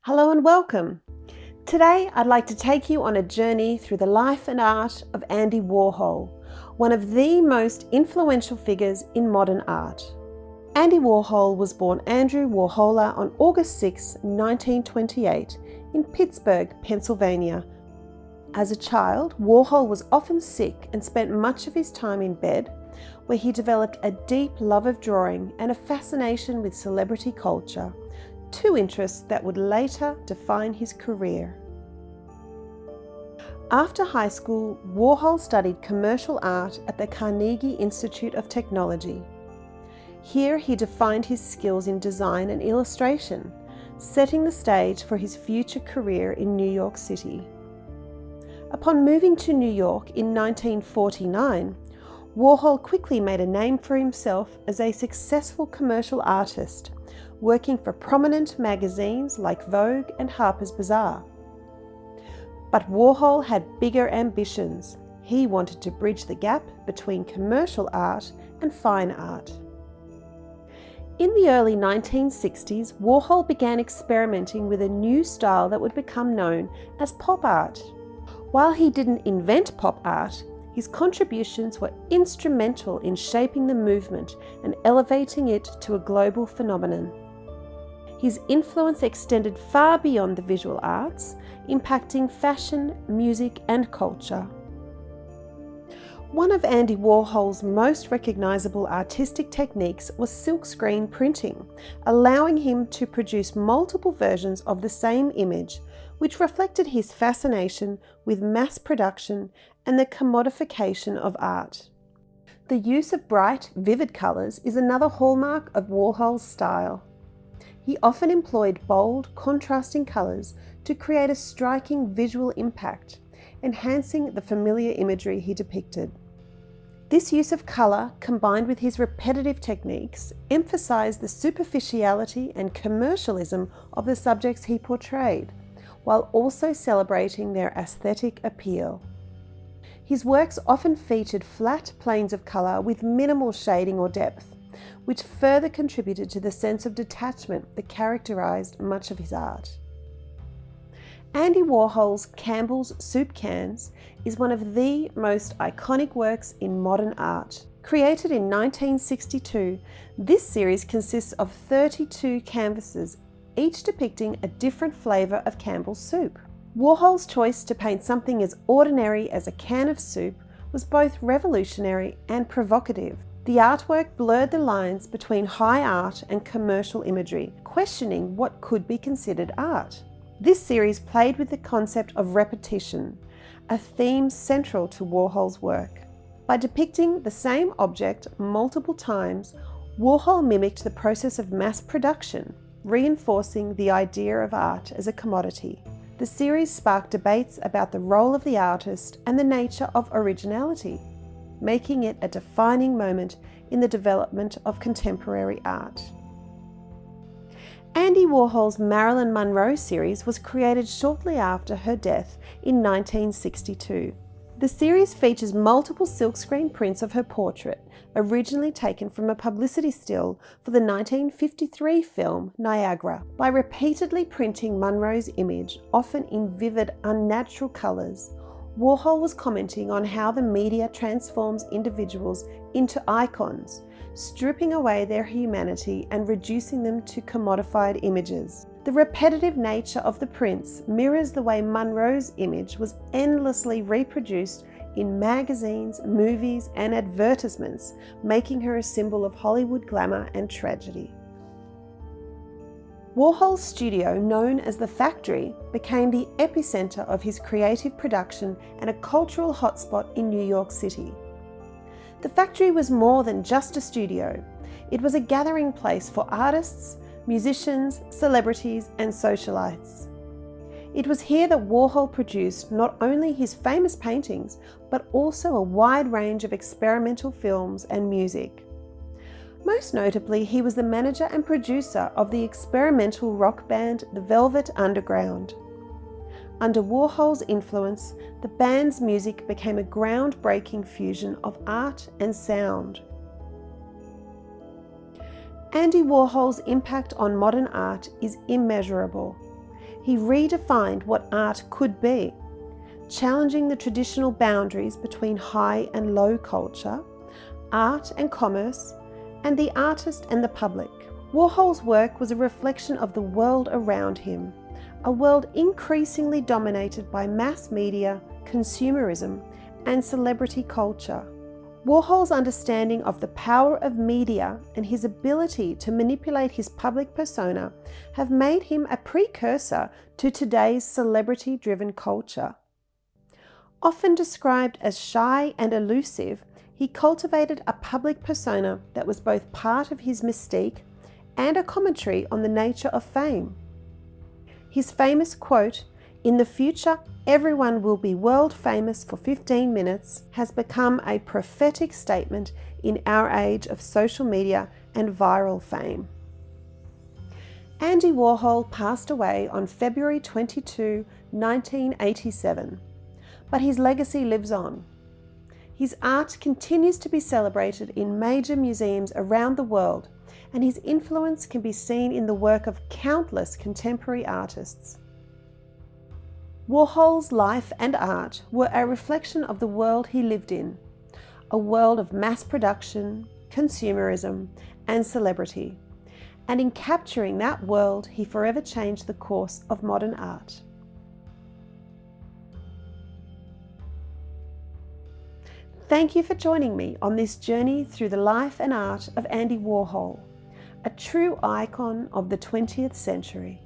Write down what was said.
Hello and welcome. Today I'd like to take you on a journey through the life and art of Andy Warhol, one of the most influential figures in modern art. Andy Warhol was born Andrew Warhola on August 6, 1928 in Pittsburgh, Pennsylvania. As a child, Warhol was often sick and spent much of his time in bed, where he developed a deep love of drawing and a fascination with celebrity culture, two interests that would later define his career. After high school, Warhol studied commercial art at the Carnegie Institute of Technology. Here he defined his skills in design and illustration, setting the stage for his future career in New York City. Upon moving to New York in 1949, Warhol quickly made a name for himself as a successful commercial artist, working for prominent magazines like Vogue and Harper's Bazaar. But Warhol had bigger ambitions. He wanted to bridge the gap between commercial art and fine art. In the early 1960s, Warhol began experimenting with a new style that would become known as pop art. While he didn't invent pop art, his contributions were instrumental in shaping the movement and elevating it to a global phenomenon. His influence extended far beyond the visual arts, impacting fashion, music, and culture. One of Andy Warhol's most recognizable artistic techniques was silkscreen printing, allowing him to produce multiple versions of the same image, which reflected his fascination with mass production and the commodification of art. The use of bright, vivid colors is another hallmark of Warhol's style. He often employed bold, contrasting colors to create a striking visual impact, enhancing the familiar imagery he depicted. This use of color, combined with his repetitive techniques, emphasized the superficiality and commercialism of the subjects he portrayed, while also celebrating their aesthetic appeal. His works often featured flat planes of color with minimal shading or depth, which further contributed to the sense of detachment that characterized much of his art. Andy Warhol's Campbell's soup cans is one of the most iconic works in modern art. Created in 1962, this series consists of 32 canvases, each depicting a different flavor of Campbell's soup. Warhol's choice to paint something as ordinary as a can of soup was both revolutionary and provocative. The artwork blurred the lines between high art and commercial imagery, questioning what could be considered art. This series played with the concept of repetition, a theme central to Warhol's work. By depicting the same object multiple times, Warhol mimicked the process of mass production, reinforcing the idea of art as a commodity. The series sparked debates about the role of the artist and the nature of originality, making it a defining moment in the development of contemporary art. Andy Warhol's Marilyn Monroe series was created shortly after her death in 1962. The series features multiple silkscreen prints of her portrait, originally taken from a publicity still for the 1953 film Niagara. By repeatedly printing Monroe's image, often in vivid, unnatural colors, Warhol was commenting on how the media transforms individuals into icons, stripping away their humanity and reducing them to commodified images. The repetitive nature of the prints mirrors the way Monroe's image was endlessly reproduced in magazines, movies, and advertisements, making her a symbol of Hollywood glamour and tragedy. Warhol's studio, known as the Factory, became the epicenter of his creative production and a cultural hotspot in New York City. The Factory was more than just a studio. It was a gathering place for artists, musicians, celebrities, and socialites. It was here that Warhol produced not only his famous paintings, but also a wide range of experimental films and music. Most notably, he was the manager and producer of the experimental rock band The Velvet Underground. Under Warhol's influence, the band's music became a groundbreaking fusion of art and sound. Andy Warhol's impact on modern art is immeasurable. he redefined what art could be, challenging the traditional boundaries between high and low culture, art and commerce, and the artist and the public. Warhol's work was a reflection of the world around him, a world increasingly dominated by mass media, consumerism, and celebrity culture. Warhol's understanding of the power of media and his ability to manipulate his public persona have made him a precursor to today's celebrity-driven culture. Often described as shy and elusive, he cultivated a public persona that was both part of his mystique and a commentary on the nature of fame. His famous quote, "In the future, everyone will be world famous for 15 minutes," has become a prophetic statement in our age of social media and viral fame. Andy Warhol passed away on February 22, 1987, but his legacy lives on. His art continues to be celebrated in major museums around the world, and his influence can be seen in the work of countless contemporary artists. Warhol's life and art were a reflection of the world he lived in, a world of mass production, consumerism, and celebrity. And in capturing that world, he forever changed the course of modern art. Thank you for joining me on this journey through the life and art of Andy Warhol, a true icon of the 20th century.